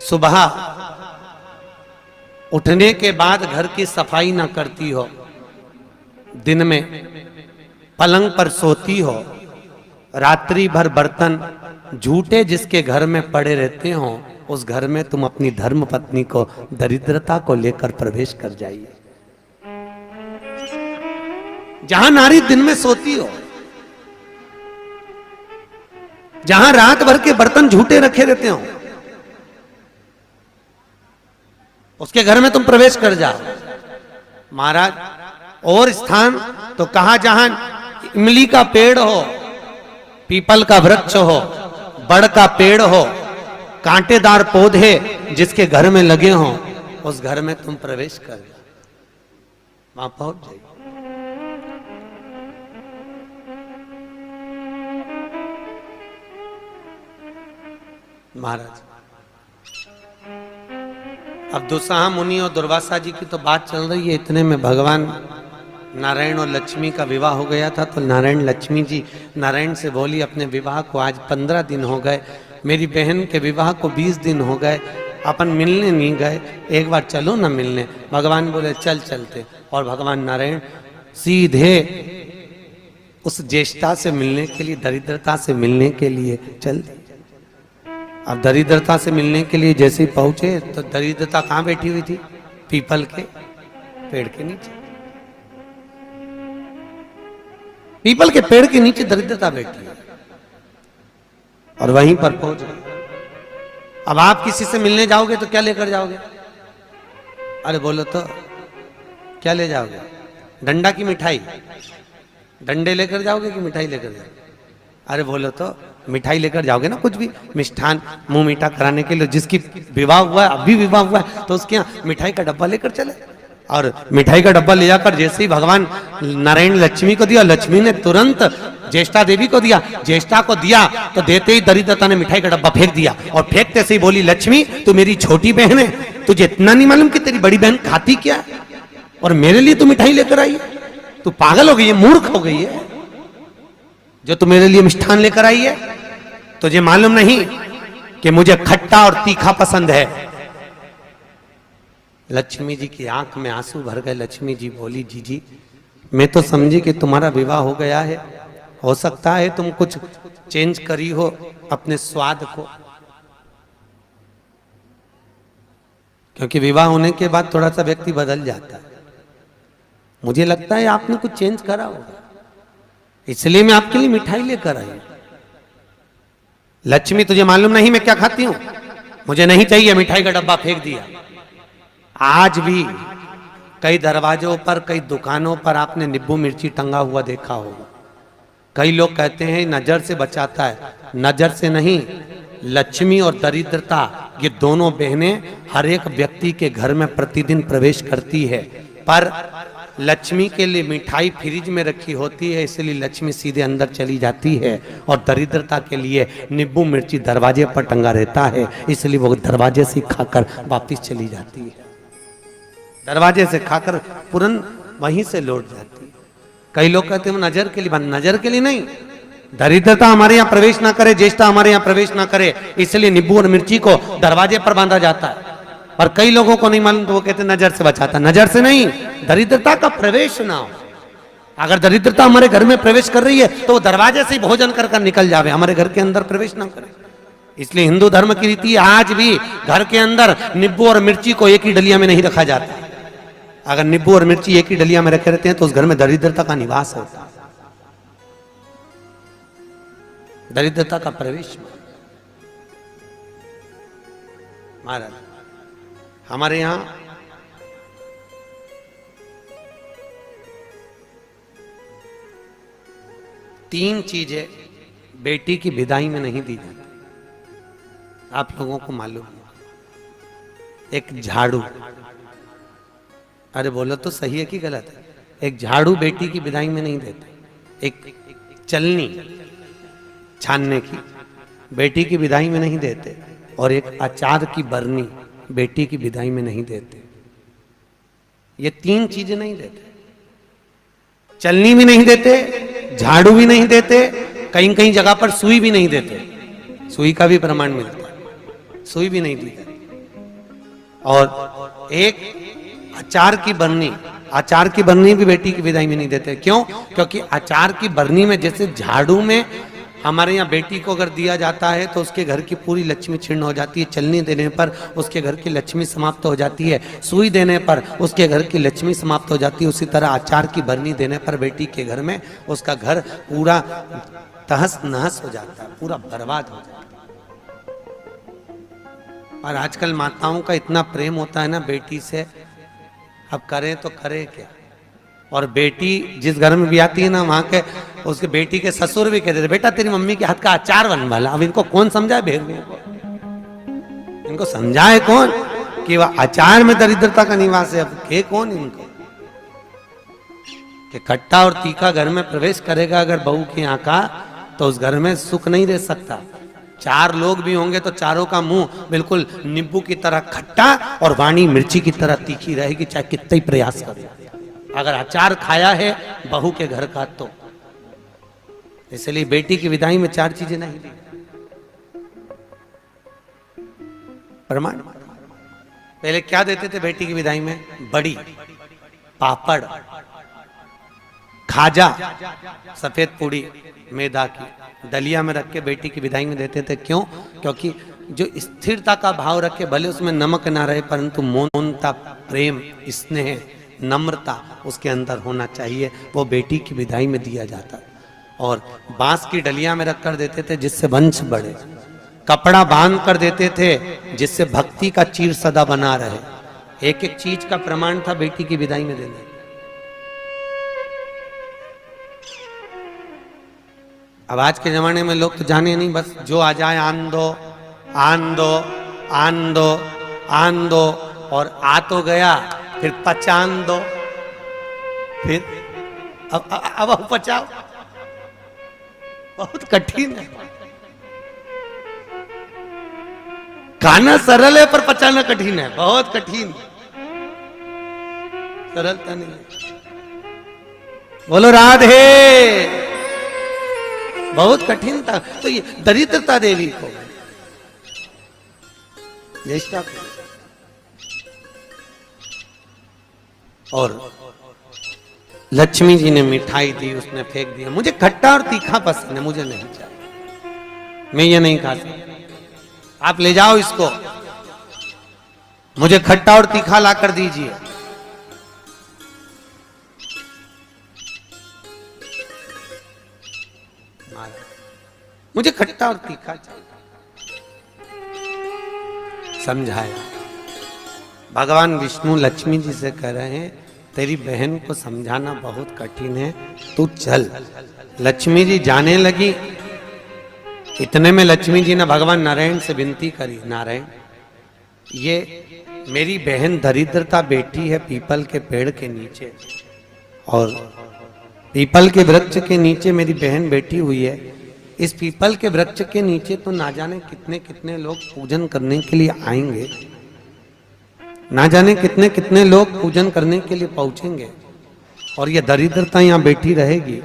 सुबह उठने के बाद घर की सफाई ना करती हो, दिन में पलंग पर सोती हो, रात्रि भर बर्तन झूठे जिसके घर में पड़े रहते हो, उस घर में तुम अपनी धर्म पत्नी को दरिद्रता को लेकर प्रवेश कर जाइए। जहां नारी दिन में सोती हो, जहां रात भर के बर्तन झूठे रखे रहते हो, उसके घर में तुम प्रवेश कर जाओ। महाराज और स्थान तो कहा जहां इमली का पेड़ हो, पीपल का वृक्ष हो, बड़ का पेड़ हो, कांटेदार पौधे जिसके घर में लगे हो, उस घर में तुम प्रवेश कर जाओ, वहां पहुंच जाइए। महाराज अब दुस्साह मुनि और दुर्वासा जी की तो बात चल रही है, इतने में भगवान नारायण और लक्ष्मी का विवाह हो गया था। तो नारायण लक्ष्मी जी नारायण से बोली, अपने विवाह को आज 15 दिन हो गए, मेरी बहन के विवाह को 20 दिन हो गए, अपन मिलने नहीं गए, एक बार चलो ना मिलने। भगवान बोले चल चलते, और भगवान नारायण सीधे उस ज्येष्ठा से मिलने के लिए, दरिद्रता से मिलने के लिए चल दिए। अब दरिद्रता से मिलने के लिए जैसे ही पहुंचे तो दरिद्रता कहां बैठी हुई थी? पीपल के पेड़ के नीचे। पीपल के पेड़ के नीचे दरिद्रता बैठी है और वहीं पर पहुंच गए। अब आप किसी से मिलने जाओगे तो क्या लेकर जाओगे? अरे बोलो तो क्या ले जाओगे? डंडा की मिठाई? डंडे लेकर जाओगे कि मिठाई लेकर जाओगे? अरे बोलो तो मिठाई लेकर जाओगे ना, कुछ भी मिष्ठान मुंह मीठा कराने के लिए। जिसकी विवाह हुआ है, अभी विवाह हुआ है, तो उसके यहाँ मिठाई का डब्बा लेकर चले। और मिठाई का डब्बा ले जाकर जैसे ही भगवान नारायण लक्ष्मी को दिया, लक्ष्मी ने तुरंत ज्येष्ठा देवी को दिया। ज्येष्ठा को दिया तो देते ही दरिद्रता ने मिठाई का डब्बा फेंक दिया, और फेंकते से ही बोली, लक्ष्मी तू मेरी छोटी बहन है, तुझे इतना नहीं मालूम कि तेरी बड़ी बहन खाती क्या है, और मेरे लिए तू मिठाई लेकर आई है? तू पागल हो गई है, मूर्ख हो गई है, जो तू मेरे लिए मिष्ठान लेकर आई है। तुझे मालूम नहीं कि मुझे खट्टा और तीखा पसंद है। लक्ष्मी जी की आंख में आंसू भर गए। लक्ष्मी जी बोली, जीजी मैं तो समझी कि तुम्हारा विवाह हो गया है, हो सकता है तुम कुछ चेंज करी हो अपने स्वाद को, क्योंकि विवाह होने के बाद थोड़ा सा व्यक्ति बदल जाता है। मुझे लगता है आपने कुछ चेंज करा होगा, इसलिए मैं आपके लिए मिठाई लेकर आई। लक्ष्मी तुझे मालूम नहीं मैं क्या खाती हूं? मुझे नहीं चाहिए, मिठाई का डब्बा फेंक दिया। आज भी कई दरवाजों पर, कई दुकानों पर आपने नींबू मिर्ची टंगा हुआ देखा होगा। कई लोग कहते हैं नजर से बचाता है, नजर से नहीं, लक्ष्मी और दरिद्रता ये दोनों बहनें हर एक व्यक्ति के घर में प्रतिदिन प्रवेश करती है। पर लक्ष्मी के लिए मिठाई फ्रिज में रखी होती है, इसलिए लक्ष्मी सीधे अंदर चली जाती है, और दरिद्रता के लिए नींबू मिर्ची दरवाजे पर टंगा रहता है, इसलिए वो दरवाजे से खाकर वापस चली जाती है। दरवाजे से खाकर तुरंत वहीं से लौट जाती है। कई लोग कहते हैं नजर के लिए, नजर के लिए नहीं, दरिद्रता हमारे यहाँ प्रवेश ना करे, ज्येष्ठा हमारे यहाँ प्रवेश ना करे, इसलिए नींबू और मिर्ची को दरवाजे पर बांधा जाता है। पर कई लोगों को नहीं मालूम, तो वो कहते नजर से बचाता। नजर से नहीं, दरिद्रता का प्रवेश ना हो। अगर दरिद्रता हमारे घर में प्रवेश कर रही है तो वो दरवाजे से भोजन कर कर निकल जावे, हमारे घर के अंदर प्रवेश ना करे। इसलिए हिंदू धर्म की रीति आज भी घर के अंदर नींबू और मिर्ची को एक ही डलिया में नहीं रखा जाता। अगर नींबू और मिर्ची एक ही डलिया में रखे रहते हैं तो उस घर में दरिद्रता का निवास होता है, दरिद्रता का प्रवेश। महाराज हमारे यहां तीन चीजें बेटी की विदाई में नहीं दी जाती, आप लोगों को मालूम है। एक झाड़ू, अरे बोलो तो सही है कि गलत है? एक झाड़ू बेटी की विदाई में नहीं देते। एक चलनी छानने की बेटी की विदाई में नहीं देते, और एक अचार की बरनी बेटी की विदाई में नहीं देते। ये तीन चीजें नहीं देते, चलनी भी नहीं देते, झाड़ू भी नहीं देते, कहीं कहीं जगह पर सुई भी नहीं देते। सुई का भी प्रमाण मिलता है, सुई भी नहीं दी जाती। और एक अचार की बरनी, अचार की बरनी भी बेटी की विदाई में नहीं देते। क्यों? क्योंकि अचार की बरनी में जैसे झाड़ू में हमारे यहाँ बेटी को अगर दिया जाता है तो उसके घर की पूरी लक्ष्मी छीर्ण हो जाती है, चलने देने पर उसके घर की लक्ष्मी समाप्त हो जाती है, सुई देने पर उसके घर की लक्ष्मी समाप्त हो जाती है, उसी तरह अचार की बरनी देने पर बेटी के घर में उसका घर पूरा तहस नहस हो जाता है, पूरा बर्बाद हो जाता है। और आजकल माताओं का इतना प्रेम होता है ना बेटी से, अब करें तो करें क्या। और बेटी जिस घर में भी आती है ना, वहां के उसके बेटी के ससुर भी कहते थे बेटा तेरी मम्मी के हाथ का अचार बनवाला। अब इनको कौन समझाए भेड़ियों को, इनको समझाए कौन कि वह अचार में दरिद्रता का निवास है। अब के कौन इनको कि खट्टा और तीखा घर में प्रवेश करेगा अगर बहू के यहाँ का, तो उस घर में सुख नहीं रह सकता। चार लोग भी होंगे तो चारों का मुंह बिल्कुल नींबू की तरह खट्टा और वाणी मिर्ची की तरह तीखी रहेगी, चाहे कितना ही प्रयास करे। अगर अचार खाया है बहू के घर का तो। इसलिए बेटी की विदाई में चार चीजें नहीं दी। प्रमाण पहले क्या देते थे बेटी की विदाई में? बड़ी, पापड़, खाजा, सफेद पूड़ी मैदा की दलिया में रख के बेटी की विदाई में देते थे। क्यों? क्योंकि जो स्थिरता का भाव रखे, भले उसमें नमक ना रहे परंतु मौनता, प्रेम, स्नेह, नम्रता उसके अंदर होना चाहिए, वो बेटी की विदाई में दिया जाता। और बांस की डलिया में रख कर देते थे जिससे वंश बढ़े, कपड़ा बांध कर देते थे जिससे भक्ति का चीर सदा बना रहे। एक एक चीज का प्रमाण था बेटी की विदाई में देने। अब आज के जमाने में लोग तो जाने नहीं, बस जो आ जाए आन दो, आन दो, आन दो, आन दो, और आ तो गया फिर पचान दो, फिर अब पचाओ। बहुत कठिन है। खाना सरल है पर पचाना कठिन है, बहुत कठिन, सरलता नहीं है। बोलो राधे। बहुत कठिन था। तो ये दरिद्रता देवी को, ज्येष्ठा को, और लक्ष्मी जी ने मिठाई दी, उसने फेंक दिया। मुझे खट्टा और तीखा पसंद है, मुझे नहीं चाहिए, मैं ये नहीं खा सकता। आप ले जाओ इसको, मुझे खट्टा और तीखा ला कर दीजिए। मुझे खट्टा और तीखा चाहिए। समझाया। भगवान विष्णु लक्ष्मी जी से कह रहे हैं तेरी बहन को समझाना बहुत कठिन है, तू चल। लक्ष्मी जी जाने लगी। इतने में लक्ष्मी जी ने भगवान नारायण से विनती करी, नारायण ये मेरी बहन दरिद्रता बैठी है पीपल के पेड़ के नीचे, और पीपल के वृक्ष के नीचे मेरी बहन बैठी हुई है। इस पीपल के वृक्ष के नीचे तो ना जाने कितने कितने लोग पूजन करने के लिए आएंगे, ना जाने कितने कितने लोग पूजन करने के लिए पहुंचेंगे, और ये दरिद्रता यहाँ बैठी रहेगी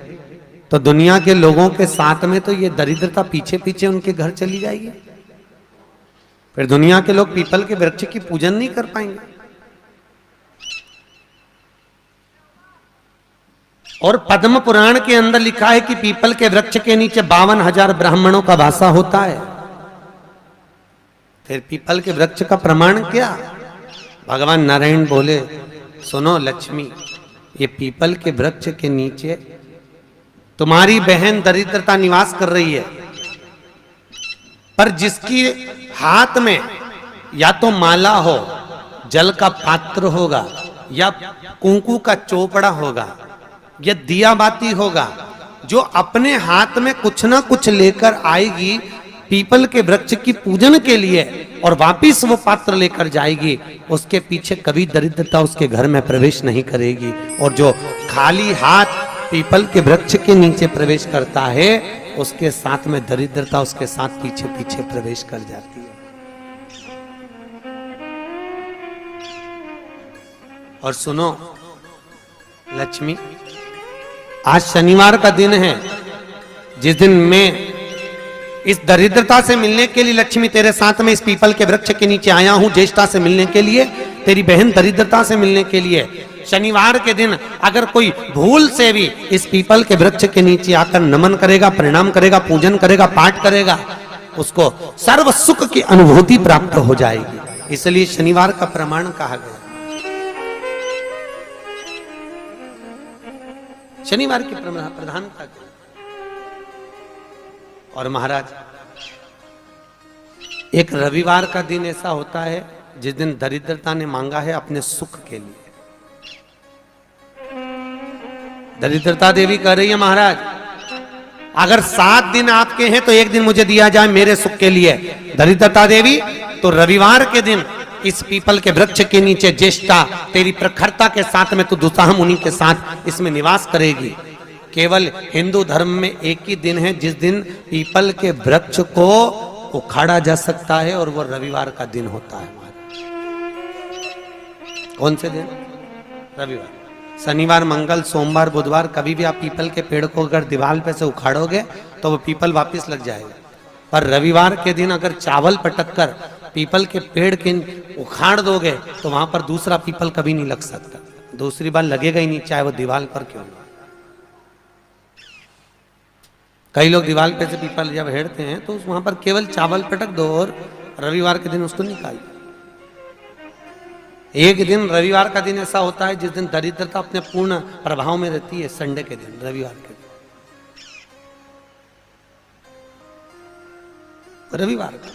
तो दुनिया के लोगों के साथ में तो ये दरिद्रता पीछे पीछे उनके घर चली जाएगी। फिर दुनिया के लोग पीपल के वृक्ष की पूजन नहीं कर पाएंगे। और पद्म पुराण के अंदर लिखा है कि पीपल के वृक्ष के नीचे 52,000 ब्राह्मणों का वासा होता है। फिर पीपल के वृक्ष का प्रमाण क्या? भगवान नारायण बोले सुनो लक्ष्मी, ये पीपल के वृक्ष के नीचे तुम्हारी बहन दरिद्रता निवास कर रही है, पर जिसकी हाथ में या तो माला हो, जल का पात्र होगा, या कुंकू का चोपड़ा होगा, या दिया बाती होगा, जो अपने हाथ में कुछ ना कुछ लेकर आएगी पीपल के वृक्ष की पूजन के लिए और वापिस वो पात्र लेकर जाएगी, उसके पीछे कभी दरिद्रता उसके घर में प्रवेश नहीं करेगी। और जो खाली हाथ पीपल के वृक्ष के नीचे प्रवेश करता है उसके साथ में दरिद्रता उसके साथ पीछे पीछे प्रवेश कर जाती है। और सुनो लक्ष्मी, आज शनिवार का दिन है, जिस दिन मैं इस दरिद्रता से मिलने के लिए लक्ष्मी तेरे साथ में इस पीपल के वृक्ष के नीचे आया हूं, ज्येष्ठा से मिलने के लिए, तेरी बहन दरिद्रता से मिलने के लिए। शनिवार के दिन अगर कोई भूल से भी इस पीपल के वृक्ष के नीचे आकर नमन करेगा, प्रणाम करेगा, पूजन करेगा, पाठ करेगा, उसको सर्व सुख की अनुभूति प्राप्त हो जाएगी। इसलिए शनिवार का प्रमाण कहा गया। शनिवार की प्रधानता। और महाराज, एक रविवार का दिन ऐसा होता है जिस दिन दरिद्रता ने मांगा है अपने सुख के लिए। दरिद्रता देवी कह रही है, महाराज अगर 7 दिन आपके हैं तो एक दिन मुझे दिया जाए मेरे सुख के लिए। दरिद्रता देवी तो रविवार के दिन इस पीपल के वृक्ष के नीचे ज्येष्ठा तेरी प्रखरता के साथ में तू दुसाह मुनि के साथ इसमें निवास करेगी। केवल हिंदू धर्म में एक ही दिन है जिस दिन पीपल के वृक्ष को उखाड़ा जा सकता है, और वो रविवार का दिन होता है। कौन से दिन? रविवार। शनिवार, मंगल, सोमवार, बुधवार कभी भी आप पीपल के पेड़ को अगर दीवार पे से उखाड़ोगे तो वो पीपल वापस लग जाएगा। पर रविवार के दिन अगर चावल पटक कर पीपल के पेड़ के उखाड़ दोगे तो वहां पर दूसरा पीपल कभी नहीं लग सकता, दूसरी बार लगेगा ही नहीं, चाहे वो दीवार पर क्यों ना। कई लोग दीवार पे से पीपल जब हेड़ते हैं तो वहां पर केवल चावल पटक दो और रविवार के दिन उसको निकाल दो। एक दिन रविवार का दिन ऐसा होता है जिस दिन दरिद्रता अपने पूर्ण प्रभाव में रहती है, संडे के दिन, रविवार के दिन, रविवार का।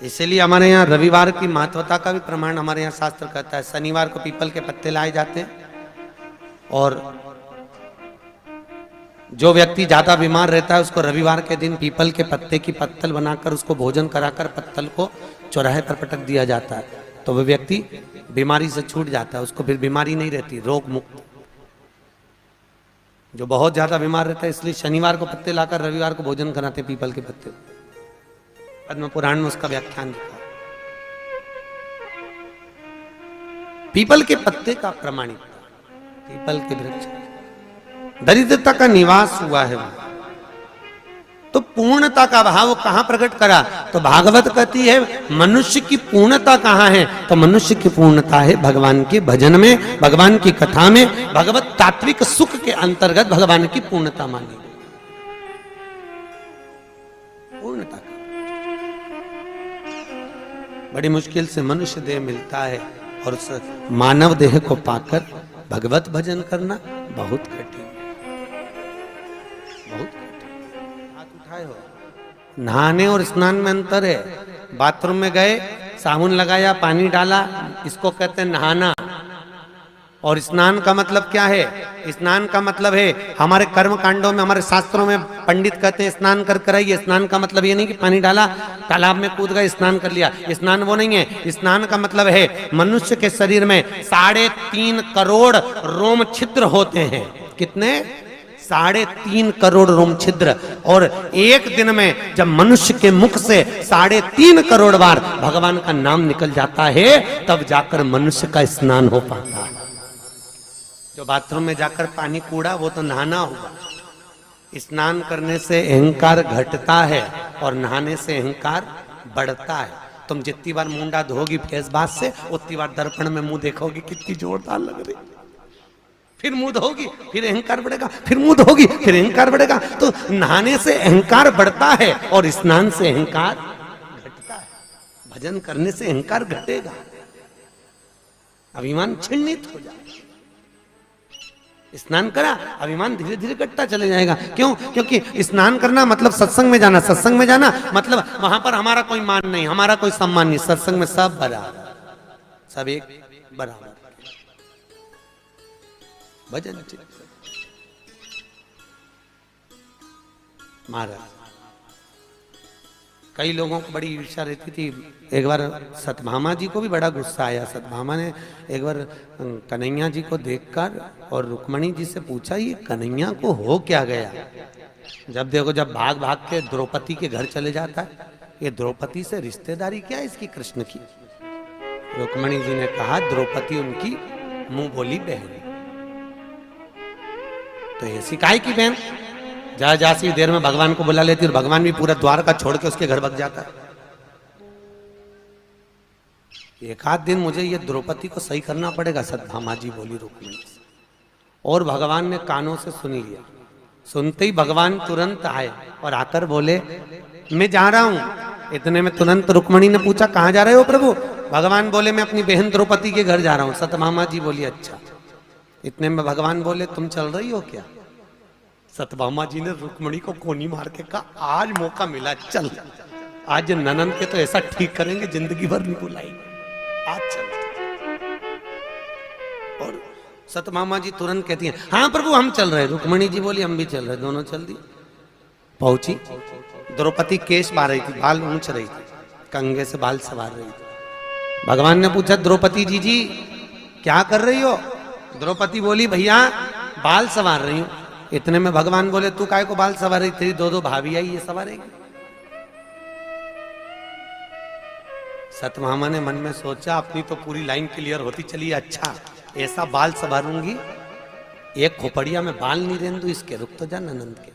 इसलिए हमारे यहाँ रविवार की महत्वता का भी प्रमाण हमारे यहाँ शास्त्र कहता है। शनिवार को पीपल के पत्ते लाए जाते हैं, और जो व्यक्ति ज्यादा बीमार रहता है उसको रविवार के दिन पीपल के पत्ते की पत्तल बनाकर उसको भोजन कराकर पत्तल को चौराहे पर पटक दिया जाता है, तो वह व्यक्ति बीमारी से छूट जाता है, उसको फिर बीमारी नहीं रहती, रोग मुक्त। जो बहुत ज्यादा बीमार रहता है इसलिए शनिवार को पत्ते लाकर रविवार को भोजन कराते पीपल के पत्ते। पद्म पुराण में उसका व्याख्यान लिखा। पीपल के पत्ते का प्रमाणित, पीपल के वृक्ष, दरिद्रता का निवास हुआ है। तो पूर्णता का भाव कहां प्रकट करा? तो भागवत कहती है मनुष्य की पूर्णता कहां है? तो मनुष्य की पूर्णता है भगवान के भजन में, भगवान की कथा में, भगवत तात्विक सुख के अंतर्गत भगवान की पूर्णता मानी। पूर्णता का बड़ी मुश्किल से मनुष्य देह मिलता है, और उस मानव देह को पाकर भगवत भजन करना बहुत कठिन, बहुत कठिन। हाथ उठाए हो। नहाने और स्नान में अंतर है। बाथरूम में गए, साबुन लगाया, पानी डाला, इसको कहते हैं नहाना। और स्नान का मतलब क्या है? स्नान का मतलब है हमारे कर्म कांडों में, हमारे शास्त्रों में पंडित कहते हैं स्नान कर कर आइए। स्नान का मतलब ये नहीं कि पानी डाला, तालाब में कूद गए, स्नान कर लिया, स्नान वो नहीं है। स्नान का मतलब है मनुष्य के शरीर में 3.5 करोड़ रोम छिद्र होते हैं। कितने? 3.5 करोड़ रोम छिद्र। और एक दिन में जब मनुष्य के मुख से 3.5 करोड़ बार भगवान का नाम निकल जाता है, तब जाकर मनुष्य का स्नान हो पाता है। जो बाथरूम में जाकर पानी कूड़ा वो तो नहाना हुआ। स्नान करने से अहंकार घटता है और नहाने से अहंकार बढ़ता है। तुम जितनी बार मुंडा धोगी फेस बात से, उतनी बार दर्पण में मुंह देखोगी कितनी जोरदार लग रही, फिर मुंह धोगी, फिर अहंकार बढ़ेगा, फिर मुंह धोगी, फिर अहंकार बढ़ेगा। तो नहाने से अहंकार बढ़ता है और स्नान से अहंकार घटता है। भजन करने से अहंकार घटेगा, अभिमान छिन्नित हो जाएगा। स्नान करा, अभिमान धीरे धीरे घटता चले जाएगा। क्यों? क्योंकि स्नान करना मतलब सत्संग में जाना, सत्संग में जाना मतलब वहां पर हमारा कोई मान नहीं, हमारा कोई सम्मान नहीं। सत्संग में सब बराबर, सब एक बराबर। भजन महाराज, कई लोगों को बड़ी ईर्ष्या रहती थी। एक बार सतभामा जी को भी बड़ा गुस्सा आया। सतभामा ने एक बार कन्हैया जी को देखकर और रुक्मणी जी से पूछा, ये कन्हैया को हो क्या गया? जब देखो, जब भाग भाग के द्रौपदी के घर चले जाता है, ये द्रौपदी से रिश्तेदारी क्या है इसकी कृष्ण की? रुक्मणी जी ने कहा द्रौपदी उनकी मुंह बोली बहन। तो ऐसी काहे की बहन, जा जा सी देर में भगवान को बुला लेती और भगवान भी पूरा द्वार का छोड़ के उसके घर भग जाता है। एक आध दिन मुझे ये द्रौपदी को सही करना पड़ेगा, सत्यभामा जी बोली रुक्मिणी से। और भगवान ने कानों से सुन लिया। सुनते ही भगवान तुरंत आए और आकर बोले मैं जा रहा हूं। इतने में तुरंत रुक्मिणी ने पूछा कहां जा रहे हो प्रभु? भगवान बोले मैं अपनी बहन द्रौपदी के घर जा रहा हूं। सत्यभामा जी बोली अच्छा। इतने में भगवान बोले तुम चल रही हो क्या? सत्यभामा जी ने रुक्मिणी को कोनी मार के कहा आज मौका मिला, चल आज ननंद के तो ऐसा ठीक करेंगे जिंदगी भर नहीं बुलाएंगे, आज चल। और सत्यभामा जी तुरंत कहती हैं हाँ प्रभु हम चल रहे। रुक्मिणी जी बोली हम भी चल रहे। दोनों चल दी। पहुंची, द्रौपदी केश बार रही थी, बाल ऊंच रही थी, कंघे से बाल सवार रही थी। भगवान ने पूछा द्रौपदी जी क्या कर रही हो? द्रौपदी बोली भैया बाल सवार रही हूं। इतने में भगवान बोले तू काय को बाल सवार रही? तेरी दो भाभी आई, ये सवारेगी। सत्यभामा ने मन में सोचा अपनी तो पूरी लाइन क्लियर होती चली, अच्छा ऐसा बाल सवारूंगी, एक खोपड़िया में बाल नहीं रहने दूं इसके, रुक तो जा ननंद के।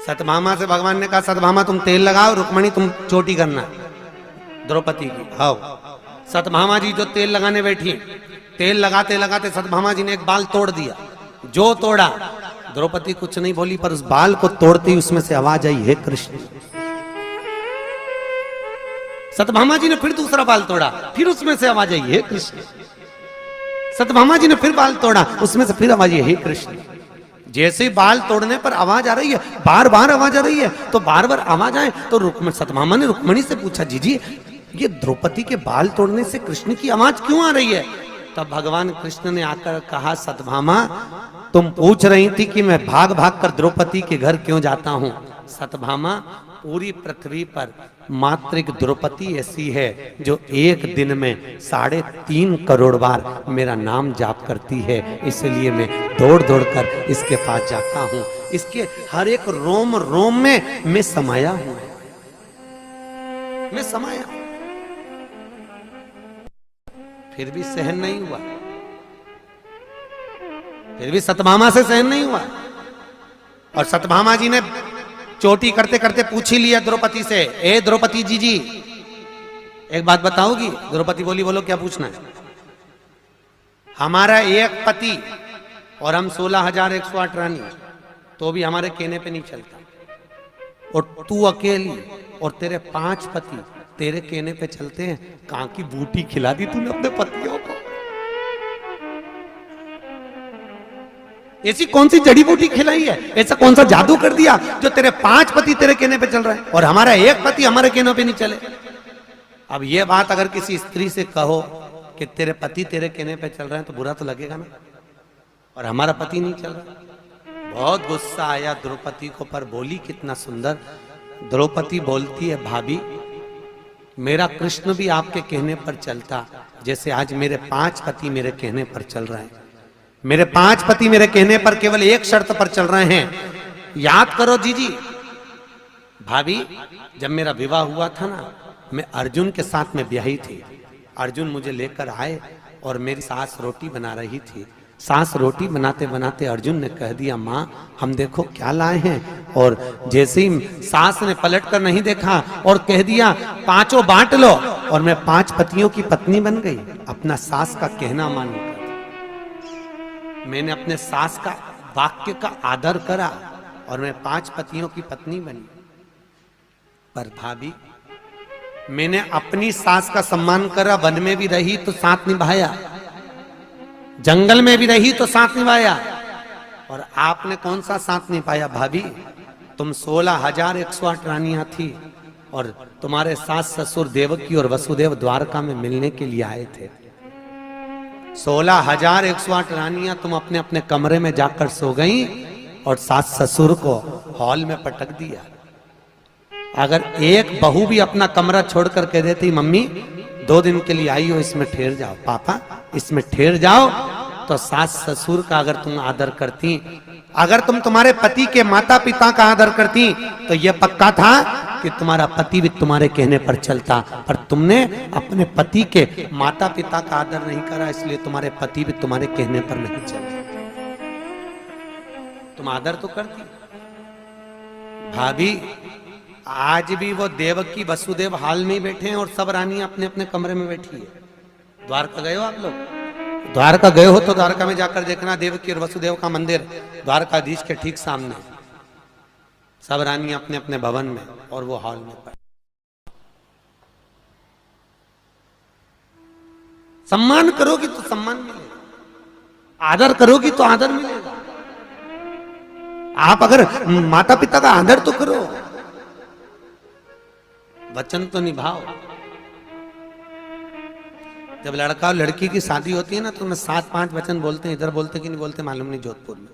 सत्यभामा से भगवान ने कहा सत्यभामा तुम तेल लगाओ, रुक्मिणी तुम चोटी करना द्रौपदी की। हाओ सत्यभामा जी जो तेल लगाने बैठी, तेल लगाते लगाते सत्यभामा जी ने एक बाल तोड़ दिया। जो तोड़ा, द्रौपदी कुछ नहीं बोली, पर उस बाल को तोड़ते ही उसमें से आवाज आई हे कृष्ण। सत्यभामा जी ने फिर दूसरा बाल तोड़ा, फिर उसमें से आवाज आई हे कृष्ण। सत्यभामा जी ने फिर बाल तोड़ा, उसमें से फिर आवाज आई हे कृष्ण। जैसे ही बाल तोड़ने पर आवाज आ रही है, बार बार आवाज आ रही है, तो बार बार आवाज आए तो सत्यभामा ने रुक्मिणी से पूछा जी ये द्रौपदी के बाल तोड़ने से कृष्ण की आवाज क्यों आ रही है? तब भगवान कृष्ण ने आकर कहा सत्यभामा तुम पूछ रही थी कि मैं भाग भाग कर द्रौपदी के घर क्यों जाता हूं। सत्यभामा पूरी पृथ्वी पर मात्र एक द्रौपदी ऐसी है जो एक दिन में 3.5 करोड़ बार मेरा नाम जाप करती है, इसलिए मैं दौड़ दौड़ कर इसके पास जाता हूं। इसके हर एक रोम रोम में मैं समाया हूं, मैं समाया। फिर भी सहन नहीं हुआ, फिर भी सत्यभामा से सहन नहीं हुआ। और सत्यभामा जी ने चोटी करते करते पूछ ही लिया द्रौपदी से, ए द्रौपदी जी एक बात बताओगी? द्रौपदी बोली बोलो क्या पूछना है? हमारा एक पति और हम 16,108 रानी, तो भी हमारे कहने पे नहीं चलता। और तू अकेली और तेरे 5 पति तेरे कहने पे चलते हैं। कहां की बूटी खिला दी तूने अपने पतियों को? ऐसी कौन सी जड़ी बूटी खिलाई है? ऐसा कौन सा जादू कर दिया जो तेरे 5 पति तेरे कहने पे चल रहे हैं और हमारा एक पति हमारे कहने पे नहीं चले? अब ये बात अगर किसी स्त्री से कहो कि तेरे पति तेरे कहने पे चल रहे हैं तो बुरा तो लगेगा ना, और हमारा पति नहीं चल रहा। बहुत गुस्सा आया द्रौपदी को, पर बोली कितना सुंदर। द्रौपदी बोलती है भाभी मेरा कृष्ण भी आपके कहने पर चलता, जैसे आज मेरे 5 पति मेरे कहने पर चल रहे हैं। मेरे 5 पति मेरे कहने पर केवल एक शर्त पर चल रहे हैं। याद करो जी भाभी, जब मेरा विवाह हुआ था ना, मैं अर्जुन के साथ में ब्याही थी। अर्जुन मुझे लेकर आए और मेरी सास रोटी बना रही थी। सास रोटी बनाते बनाते अर्जुन ने कह दिया माँ हम देखो क्या लाए हैं। और जैसे ही सास ने पलट कर नहीं देखा और कह दिया 5 बांट लो, और मैं 5 पतियों की पत्नी बन गई। अपना सास का कहना मानकर मैंने अपने सास का वाक्य का आदर करा और मैं 5 पतियों की पत्नी बनी। पर भाभी मैंने अपनी सास का सम्मान करा, वन में भी रही तो साथ निभाया, जंगल में भी रही तो साथ निभाया, और आपने कौन सा साथ निभाया भाभी? तुम 16,108 रानियां थी और तुम्हारे सास ससुर देवकी और वसुदेव द्वारका में मिलने के लिए आए थे। 16,108 रानियां तुम अपने अपने कमरे में जाकर सो गई और सास ससुर को हॉल में पटक दिया। अगर एक बहू भी अपना कमरा छोड़कर कह देती मम्मी 2 दिन के लिए आई हो, इसमें ठहर जाओ, पापा इसमें ठहर जाओ, तो सास ससुर का अगर तुम आदर करती, अगर तुम तुम्हारे पति के माता पिता का आदर करती, तो यह पक्का था कि तुम्हारा पति भी तुम्हारे कहने पर चलता। पर तुमने अपने पति के माता पिता का आदर नहीं करा, इसलिए तुम्हारे पति भी तुम्हारे कहने पर नहीं चले। तुम आदर तो करती। भाभी आज भी वो देवकी वसुदेव हाल में ही बैठे हैं और सब रानियां अपने अपने कमरे में बैठी है। द्वारका गए हो आप लोग? द्वारका गए हो तो द्वारका में जाकर देखना, देवकी और वसुदेव का मंदिर द्वारकाधीश के ठीक सामने, सब रानियां अपने अपने भवन में और वो हॉल में पड़ी। सम्मान करोगी तो सम्मान मिलेगा, आदर करोगी तो आदर मिलेगा। आप अगर माता पिता का आदर तो करो, वचन तो निभाओ। जब लड़का और लड़की की शादी होती है ना तो उनमें 7-5 वचन बोलते हैं। इधर बोलते कि नहीं बोलते मालूम नहीं, जोधपुर में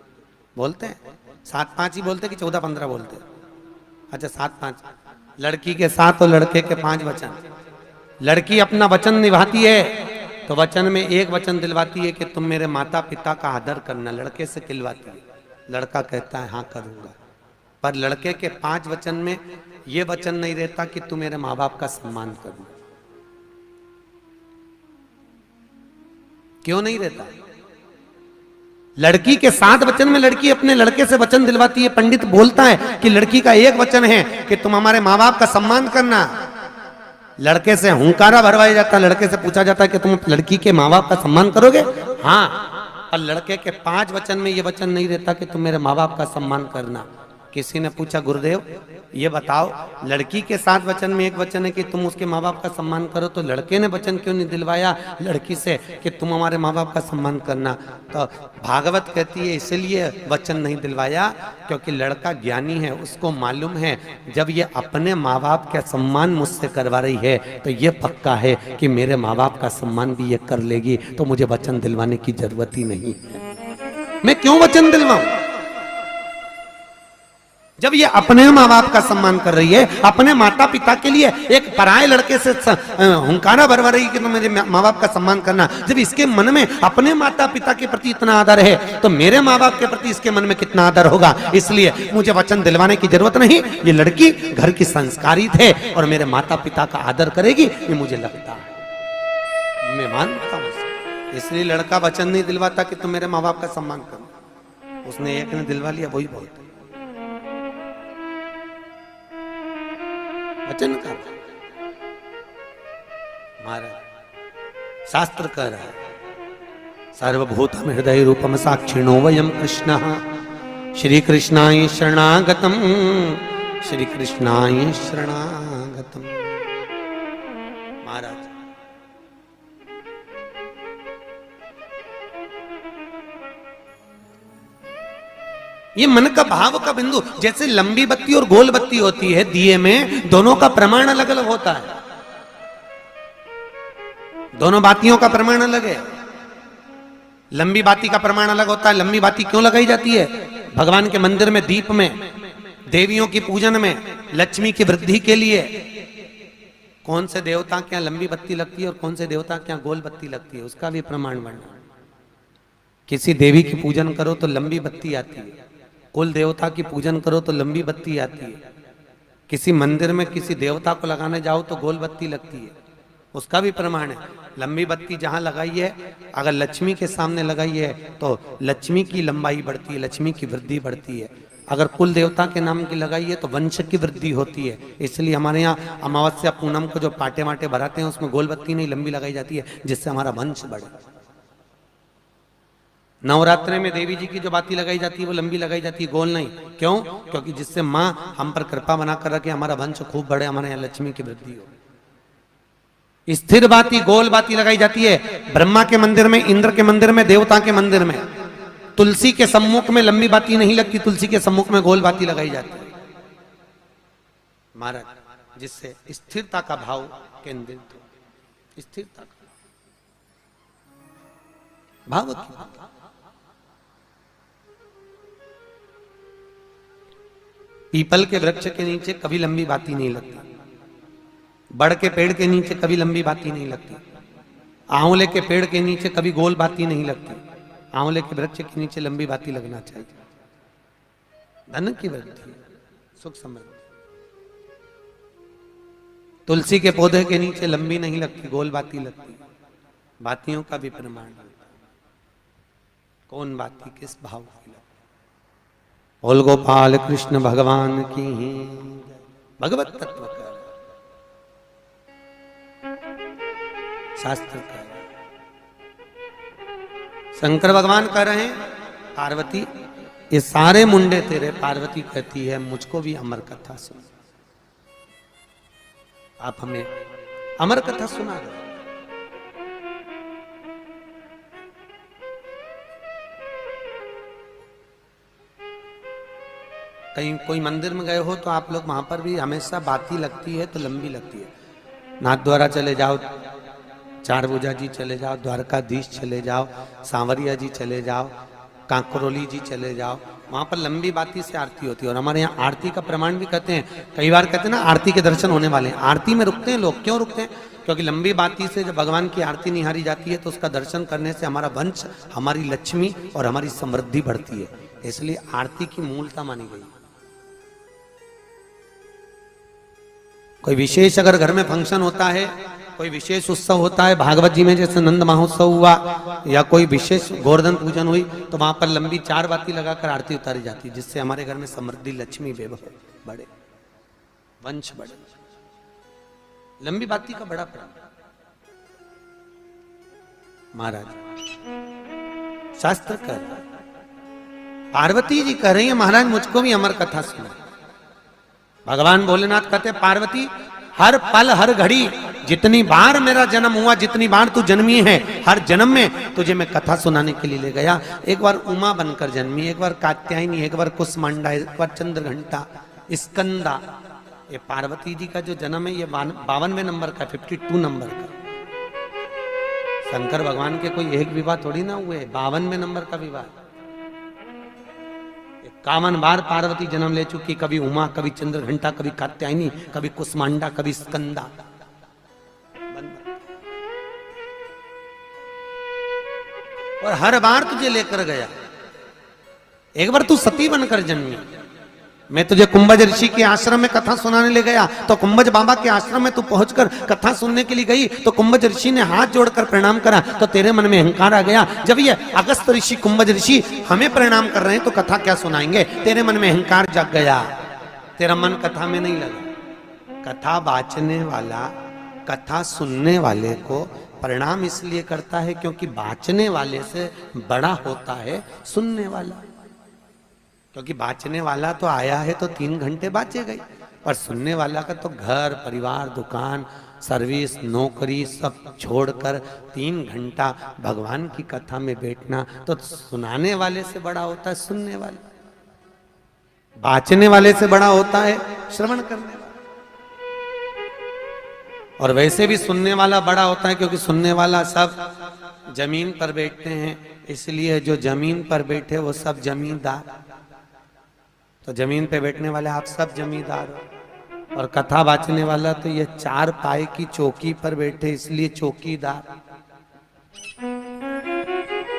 बोलते हैं 7-5 ही बोलते कि 14-15 बोलते। अच्छा 7-5, लड़की के 7 और लड़के के 5 वचन। लड़की अपना वचन निभाती है तो वचन में एक वचन दिलवाती है कि तुम मेरे माता पिता का आदर करना, लड़के से दिलवाती है। लड़का कहता है हाँ करूंगा, पर लड़के के 5 वचन में यह वचन नहीं रहता कि तू मेरे माँ बाप का सम्मान करना। क्यों नहीं रहता? लड़की के 7 वचन में लड़की अपने लड़के से वचन दिलवाती है। पंडित बोलता है कि लड़की का एक वचन है कि तुम हमारे माँ बाप का सम्मान करना। लड़के से हुंकारा भरवाया जाता है, लड़के से पूछा जाता है कि तुम लड़की के माँ बाप का सम्मान करोगे? हाँ। और लड़के के 5 वचन में यह वचन नहीं रहता कि तुम मेरे माँ बाप का सम्मान करना। किसी ने पूछा गुरुदेव ये बताओ, लड़की के 7 वचन में एक वचन है कि तुम उसके माँ बाप का सम्मान करो, तो लड़के ने वचन क्यों नहीं दिलवाया लड़की से कि तुम हमारे माँ बाप का सम्मान करना? तो भागवत कहती है इसलिए वचन नहीं दिलवाया क्योंकि लड़का ज्ञानी है, उसको मालूम है जब ये अपने माँ बाप का सम्मान मुझसे करवा रही है तो ये पक्का है कि मेरे माँ बाप का सम्मान भी ये कर लेगी, तो मुझे वचन दिलवाने की जरूरत ही नहीं है। मैं क्यों वचन दिलवाऊं जब ये अपने माँ बाप का सम्मान कर रही है, अपने माता पिता के लिए एक पराये लड़के से हुंकारा भरवा रही है कि तुम मेरे माँ बाप का सम्मान करना। जब इसके मन में अपने माता पिता के प्रति इतना आदर है तो मेरे माँ बाप के प्रति इसके मन में कितना आदर होगा। इसलिए मुझे वचन दिलवाने की जरूरत नहीं। ये लड़की घर की संस्कारित है और मेरे माता पिता का आदर करेगी, ये मुझे लगता है, मैं मानता हूं। इसलिए लड़का वचन नहीं दिलवाता कि तुम मेरे माँ बाप का सम्मान करो। उसने एक ने दिलवा लिया, वही बहुत वचन का। महाराज शास्त्र कह रहा है सर्वभूतम हृदय रूपम साक्षिणो वयम कृष्ण श्री कृष्णाय शरणागतम श्री कृष्णाय शरणागतम। महाराज ये मन का भाव का बिंदु, जैसे लंबी बत्ती और गोल बत्ती होती है दिए में, दोनों का प्रमाण अलग अलग होता है। दोनों बातियों का प्रमाण अलग है। लंबी बाती का प्रमाण अलग होता है। लंबी बाती क्यों लगाई जाती है? भगवान के मंदिर में दीप में, देवियों की पूजन में, लक्ष्मी की वृद्धि के लिए। कौन से देवता के यहाँ लंबी बत्ती लगती है और कौन से देवता के यहाँ गोल बत्ती लगती है, उसका भी प्रमाण बनना। किसी देवी की पूजन करो तो लंबी बत्ती आती है, कुल देवता की पूजन करो तो लंबी बत्ती आती है। किसी मंदिर में किसी देवता को लगाने जाओ तो गोल बत्ती लगती है, उसका भी प्रमाण है। लंबी बत्ती जहां लगाई है, अगर लक्ष्मी के सामने लगाई है तो लक्ष्मी की लंबाई बढ़ती है, लक्ष्मी की वृद्धि बढ़ती है। अगर कुल देवता के नाम की लगाई है तो वंश की वृद्धि होती है। इसलिए हमारे यहाँ अमावस्या पूनम को जो पाटे वाटे भराते हैं उसमें गोल बत्ती नहीं लंबी लगाई जाती है, जिससे हमारा वंश बढ़े। नवरात्रे में देवी जी की जो बाती लगाई जाती है वो लंबी लगाई जाती है, गोल नहीं। क्यों? क्योंकि जिससे माँ हम पर कृपा बना कर रखे, हमारा वंश खूब बढ़े, हमारे यहाँ लक्ष्मी की वृद्धि हो। स्थिर बाती गोल बाती लगाई जाती है ब्रह्मा के मंदिर में, इंद्र के मंदिर में, देवता के मंदिर में। तुलसी के सम्मुख में लंबी बाती नहीं लगती, तुलसी के सम्मुख में गोल बाती लगाई जाती है महाराज, जिससे स्थिरता का भाव केंद्रित हो। स्थिरता का भाव पीपल के वृक्ष के नीचे कभी लंबी बाती नहीं लगती, बड़ के पेड़ के नीचे कभी लंबी बाती नहीं लगती, आंवले के पेड़ के नीचे कभी गोल बाती नहीं लगती। आंवले के वृक्ष के नीचे लंबी बाती लगना चाहिए। धन की वृद्धि, सुख समृद्धि। तुलसी के पौधे के नीचे लंबी नहीं लगती, गोल बाती लगती। बातियों का भी प्रमाण, कौन बाती किस भाव की लगती। बोल गोपाल कृष्ण भगवान की ही भगवत तत्व का शास्त्र का शंकर भगवान कह रहे हैं पार्वती ये सारे मुंडे तेरे। पार्वती कहती है मुझको भी अमर कथा सुन, आप हमें अमर कथा सुना दो। कहीं कोई मंदिर में गए हो तो आप लोग वहां पर भी हमेशा बाती लगती है तो लंबी लगती है। नाथ द्वारा चले जाओ, चारभुजा जी चले जाओ, द्वारकाधीश चले जाओ, सांवरिया जी चले जाओ, कांकरोली जी चले जाओ, वहां पर लंबी बाती से आरती होती है। और हमारे यहाँ आरती का प्रमाण भी कहते हैं, कई बार कहते हैं ना आरती के दर्शन होने वाले हैं। आरती में रुकते हैं लोग, क्यों रुकते हैं? क्योंकि लंबी बाती से जब भगवान की आरती निहारी जाती है तो उसका दर्शन करने से हमारा वंश, हमारी लक्ष्मी और हमारी समृद्धि बढ़ती है, इसलिए आरती की मूलता मानी गई। कोई विशेष अगर घर में फंक्शन होता है, कोई विशेष उत्सव होता है, भागवत जी में जैसे नंद महोत्सव हुआ या कोई विशेष गोवर्धन पूजन हुई, तो वहां पर लंबी 4 बाती लगाकर आरती उतारी जाती है, जिससे हमारे घर में समृद्धि, लक्ष्मी, वैभव बढ़े, वंश बढ़े। लंबी बाती का बड़ा प्राण महाराज शास्त्र कर, पार्वती जी कह रही है महाराज मुझको भी अमर कथा सुना। भगवान भोलेनाथ कहते पार्वती हर पल हर घड़ी जितनी बार मेरा जन्म हुआ, जितनी बार तू जन्मी है, हर जन्म में तुझे मैं कथा सुनाने के लिए ले गया। एक बार उमा बनकर जन्मी, एक बार कात्यायनी, एक बार कुसमांडा, एक बार चंद्रघंटा, स्कंदा। ये पार्वती जी का जो जन्म है ये 52वें नंबर का, 52 नंबर का। शंकर भगवान के कोई एक विवाह थोड़ी ना हुए, 52वें नंबर का विवाह। 51 बार पार्वती जन्म ले चुकी, कभी उमा, कभी चंद्रघंटा, कभी कात्यायनी, कभी कुसमांडा, कभी स्कंदा। और हर बार तुझे लेकर गया। एक बार तू सती बनकर जन्मी, मैं तुझे कुंभज ऋषि के आश्रम में कथा सुनाने ले गया, तो कुंभज बाबा के आश्रम में तू पहुंचकर कथा सुनने के लिए गई, तो कुंभज ऋषि ने हाथ जोड़कर प्रणाम करा, तो तेरे मन में अहंकार आ गया। जब ये अगस्त ऋषि, कुंभज ऋषि हमें प्रणाम कर रहे हैं तो कथा क्या सुनाएंगे, तेरे मन में अहंकार जग गया, तेरा मन कथा में नहीं लगा। कथा बाचने वाला, कथा सुनने वाले को प्रणाम इसलिए करता है क्योंकि बाचने वाले से बड़ा होता है सुनने वाला। क्योंकि बाचने वाला तो आया है तो 3 घंटे बाचे गई, पर सुनने वाला का तो घर परिवार, दुकान, सर्विस, नौकरी सब छोड़कर 3 घंटा भगवान की कथा में बैठना, तो सुनाने वाले से बड़ा होता है सुनने वाला, बाचने वाले से बड़ा होता है श्रवण करने वाला। और वैसे भी सुनने वाला बड़ा होता है क्योंकि सुनने वाला सब जमीन पर बैठते हैं, इसलिए जो जमीन पर बैठे वो सब जमींदार। तो जमीन पे बैठने वाले आप सब जमींदार हो, और कथा बाचने वाला तो ये 4 पाए की चौकी पर बैठे इसलिए चौकीदार।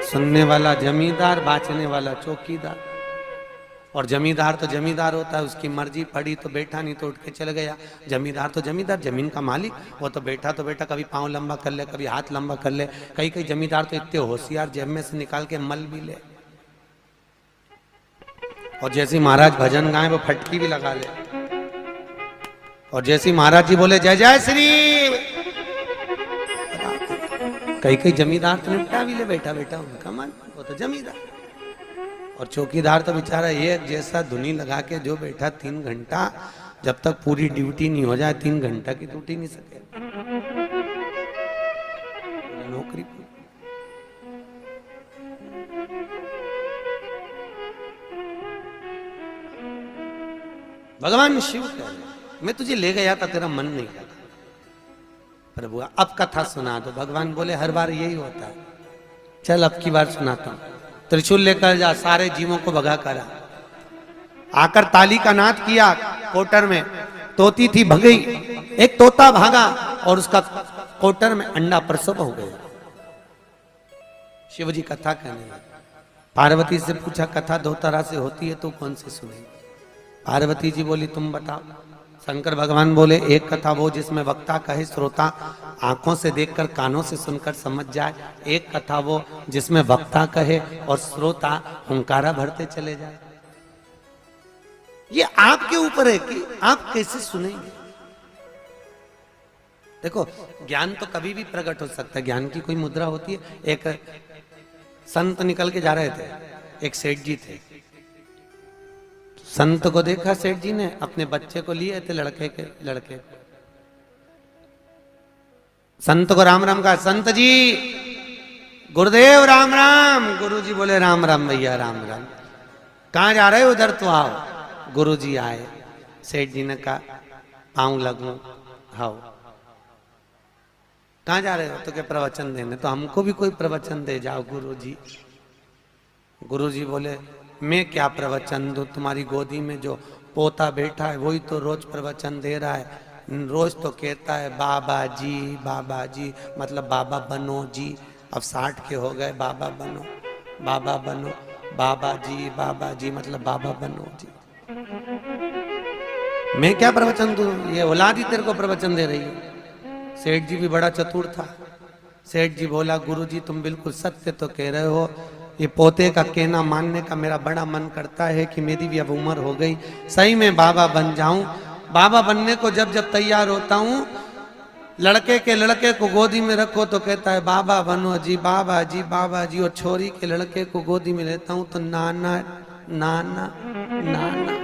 सुनने वाला जमींदार, बाचने वाला चौकीदार। और जमींदार तो जमींदार होता है, उसकी मर्जी पड़ी तो बैठा, नहीं तो उठ के चल गया। जमींदार तो जमींदार, जमीन का मालिक, वो तो बैठा तो बैठा, कभी पाँव लंबा कर ले, कभी हाथ लंबा कर ले। कई कई जमींदार तो इतने होशियार, जेब में से निकाल के मल भी ले, और जैसे महाराज भजन गाएं वो फटकी भी लगा ले, और जैसे महाराज जी बोले जय जय श्री, कई कई जमींदार तो निपटा भी ले बैठा बैठा, उनका मन, वो तो जमींदार। और चौकीदार तो बेचारा एक जैसा धुनी लगा के जो बैठा 3 घंटा, जब तक पूरी ड्यूटी नहीं हो जाए 3 घंटा की ड्यूटी नहीं सके नौकरी। भगवान शिव कह रहे मैं तुझे ले गया था, तेरा मन नहीं लगा, प्रभु अब कथा सुना दो। भगवान बोले हर बार यही होता है, चल अब की बार सुनाता हूं। त्रिशूल लेकर जा, सारे जीवों को भगा करा। आकर ताली का नाद किया, कोटर में तोती थी भगई, एक तोता भागा और उसका कोटर में अंडा प्रसव हो गया। शिव जी कथा कहने लगे। पार्वती से पूछा कथा 2 तरह से होती है, तो कौन से सुने? पार्वती जी बोली तुम बताओ। शंकर भगवान बोले एक कथा वो जिसमें वक्ता कहे श्रोता आंखों से देखकर कानों से सुनकर समझ जाए, एक कथा वो जिसमें वक्ता कहे और श्रोता हुंकारा भरते चले जाए। ये आपके ऊपर है कि आप कैसे सुनेंगे। देखो ज्ञान तो कभी भी प्रकट हो सकता है, ज्ञान की कोई मुद्रा होती है। एक संत निकल के जा रहे थे, एक सेठ जी थे। संत को देखा सेठ जी ने, अपने बच्चे को लिए थे, लड़के संत को राम राम कहा, संत जी गुरुदेव राम राम। गुरु जी बोले राम राम भैया राम राम। कहां जा रहे हो, उधर तो आओ। गुरु जी आए, सेठ जी ने कहा पाऊं लगूं, हाओ। कहां जा रहे हो, तो क्या प्रवचन देने। तो हमको भी कोई प्रवचन दे जाओ गुरु जी। गुरु जी बोले मैं क्या प्रवचन दूं, तुम्हारी गोदी में जो पोता बैठा है वही तो रोज प्रवचन दे रहा है। रोज तो कहता है बाबा जी, मतलब बाबा बनो जी। अब 60 के हो गए, बाबा बनो, बाबा जी मतलब बाबा बनो जी। मैं क्या प्रवचन दूं, ये औलाद ही तेरे को प्रवचन दे रही है। सेठ जी भी बड़ा चतुर था। सेठ जी बोला गुरु जी तुम बिल्कुल सत्य तो कह रहे हो, ये पोते का कहना मानने का मेरा बड़ा मन करता है कि मेरी भी अब उम्र हो गई, सही में बाबा बन जाऊं। बाबा बनने को जब तैयार होता हूं, लड़के को गोदी में रखो तो कहता है बाबा बनो जी, बाबा जी। और छोरी के लड़के को गोदी में लेता हूं तो नाना नाना नाना।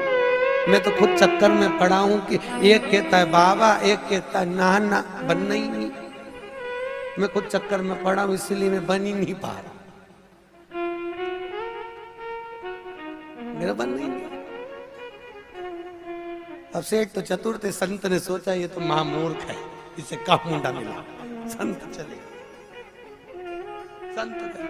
मैं तो खुद चक्कर में पड़ा हूं कि एक कहता है बाबा, एक कहता है नाना, बनना ही नहीं। मैं खुद चक्कर में पड़ा हूं, इसलिए मैं बन ही नहीं पा रहा, मेरा बन नहीं। अब सेठ तो चतुर थे, संत ने सोचा ये तो महामूर्ख है, इसे का मुंडा मिला। संत चले, संत गए।